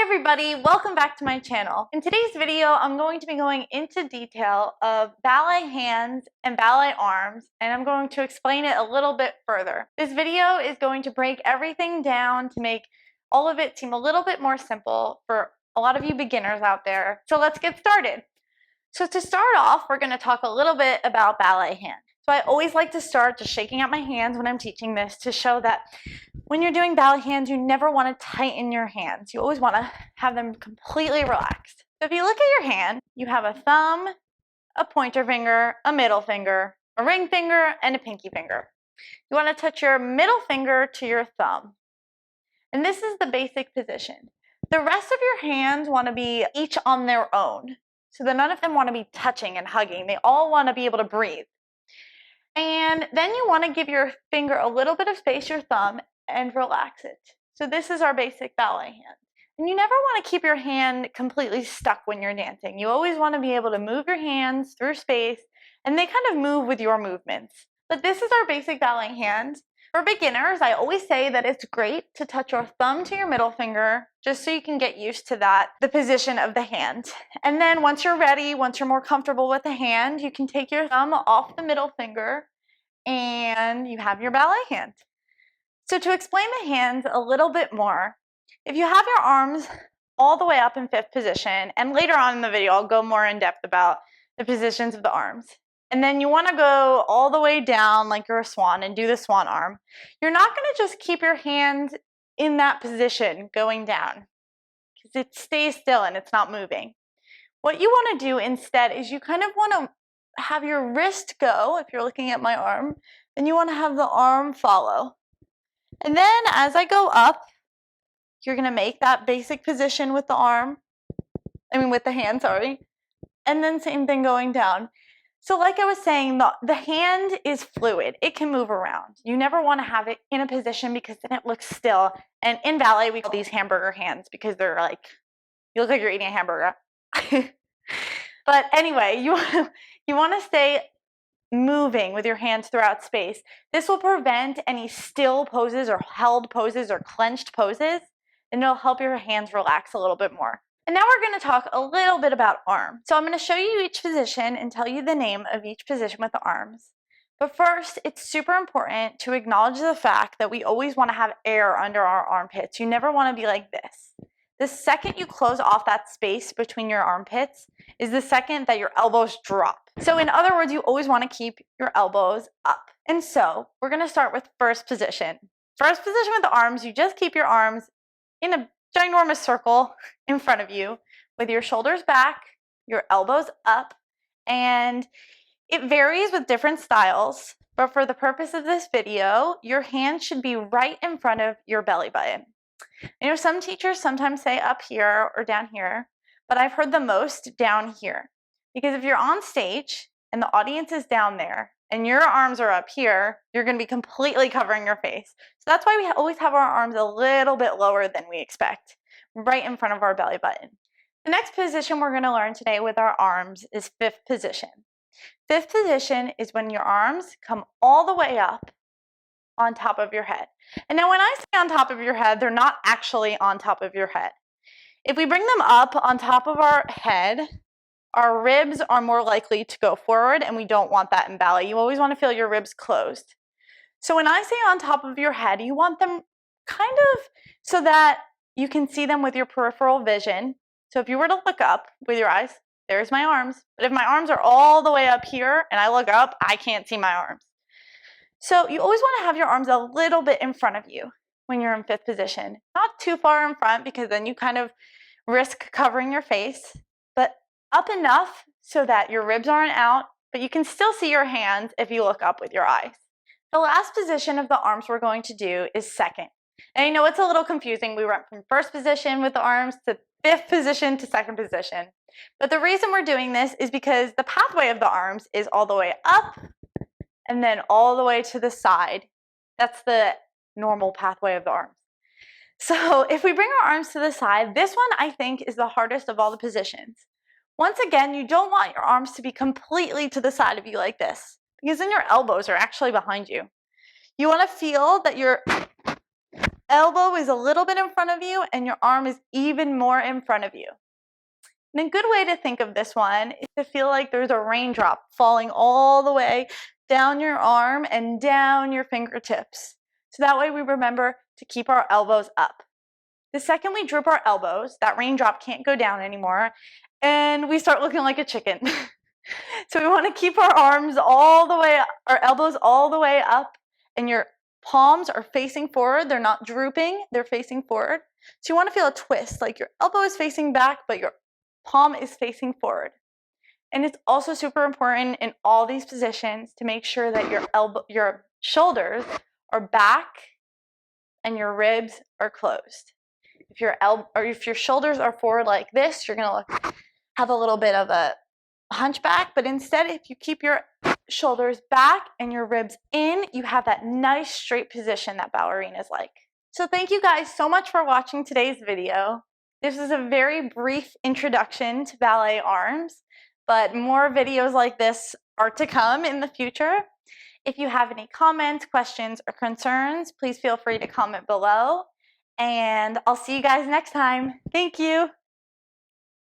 Hi everybody, welcome back to my channel. In today's video, I'm going to be going into detail of ballet hands and ballet arms, and I'm going to explain it a little bit further. This video is going to break everything down to make all of it seem a little bit more simple for a lot of you beginners out there. So let's get started. So to start off, we're going to talk a little bit about ballet hand. So I always like to start just shaking out my hands when I'm teaching this to show that when you're doing ballet hands, you never want to tighten your hands. You always want to have them completely relaxed. So if you look at your hand, you have a thumb, a pointer finger, a middle finger, a ring finger, and a pinky finger. You want to touch your middle finger to your thumb. And this is the basic position. The rest of your hands want to be each on their own. So that none of them want to be touching and hugging. They all want to be able to breathe. And then you want to give your finger a little bit of space, your thumb, and relax it. So this is our basic ballet hand. And you never want to keep your hand completely stuck when you're dancing. You always want to be able to move your hands through space, and they kind of move with your movements. But this is our basic ballet hand. For beginners, I always say that it's great to touch your thumb to your middle finger, just so you can get used to that, the position of the hand. And then once you're ready, once you're more comfortable with the hand, you can take your thumb off the middle finger, and you have your ballet hand. So to explain the hands a little bit more, if you have your arms all the way up in fifth position, and later on in the video I'll go more in depth about the positions of the arms, and then you want to go all the way down like you're a swan and do the swan arm, you're not going to just keep your hand in that position going down, because it stays still and it's not moving. What you want to do instead is you kind of want to have your wrist go, if you're looking at my arm, and you want to have the arm follow. And then as I go up, you're going to make that basic position with the with the hand, sorry. And then same thing going down. So like I was saying, the hand is fluid. It can move around. You never want to have it in a position because then it looks still. And in ballet, we call these hamburger hands because they're like, you look like you're eating a hamburger. But anyway, you want to stay moving with your hands throughout space. This will prevent any still poses or held poses or clenched poses, and it'll help your hands relax a little bit more. And now we're going to talk a little bit about arms. So I'm going to show you each position and tell you the name of each position with the arms. But first, it's super important to acknowledge the fact that we always want to have air under our armpits. You never want to be like this. The second you close off that space between your armpits is the second that your elbows drop. So in other words, you always want to keep your elbows up. And so we're going to start with first position. First position with the arms, you just keep your arms in a ginormous circle in front of you with your shoulders back, your elbows up, and it varies with different styles, but for the purpose of this video, your hand should be right in front of your belly button. You know, some teachers sometimes say up here or down here, but I've heard the most down here. Because if you're on stage and the audience is down there and your arms are up here, you're going to be completely covering your face. So that's why we always have our arms a little bit lower than we expect, right in front of our belly button. The next position we're going to learn today with our arms is fifth position. Fifth position is when your arms come all the way up on top of your head. And now when I say on top of your head, they're not actually on top of your head. If we bring them up on top of our head, our ribs are more likely to go forward, and we don't want that in ballet. You always want to feel your ribs closed. So when I say on top of your head, you want them kind of so that you can see them with your peripheral vision. So if you were to look up with your eyes, there's my arms. But if my arms are all the way up here and I look up, I can't see my arms. So you always want to have your arms a little bit in front of you when you're in fifth position. Not too far in front because then you kind of risk covering your face, but up enough so that your ribs aren't out, but you can still see your hands if you look up with your eyes. The last position of the arms we're going to do is second. And I know it's a little confusing. We went from first position with the arms to fifth position to second position. But the reason we're doing this is because the pathway of the arms is all the way up and then all the way to the side. That's the normal pathway of the arms. So if we bring our arms to the side, this one I think is the hardest of all the positions. Once again, you don't want your arms to be completely to the side of you like this, because then your elbows are actually behind you. You want to feel that your elbow is a little bit in front of you and your arm is even more in front of you. And a good way to think of this one is to feel like there's a raindrop falling all the way down your arm and down your fingertips. So that way we remember to keep our elbows up. The second we droop our elbows, that raindrop can't go down anymore, and we start looking like a chicken. So we want to keep our arms all the way, our elbows all the way up, and your palms are facing forward. They're not drooping, they're facing forward. So you want to feel a twist, like your elbow is facing back, but your palm is facing forward. And it's also super important in all these positions to make sure that your shoulders are back and your ribs are closed. If your shoulders are forward like this, you're gonna have a little bit of a hunchback, but instead if you keep your shoulders back and your ribs in, you have that nice straight position that ballerinas like. So thank you guys so much for watching today's video. This is a very brief introduction to ballet arms, but more videos like this are to come in the future. If you have any comments, questions, or concerns, please feel free to comment below. And I'll see you guys next time. Thank you.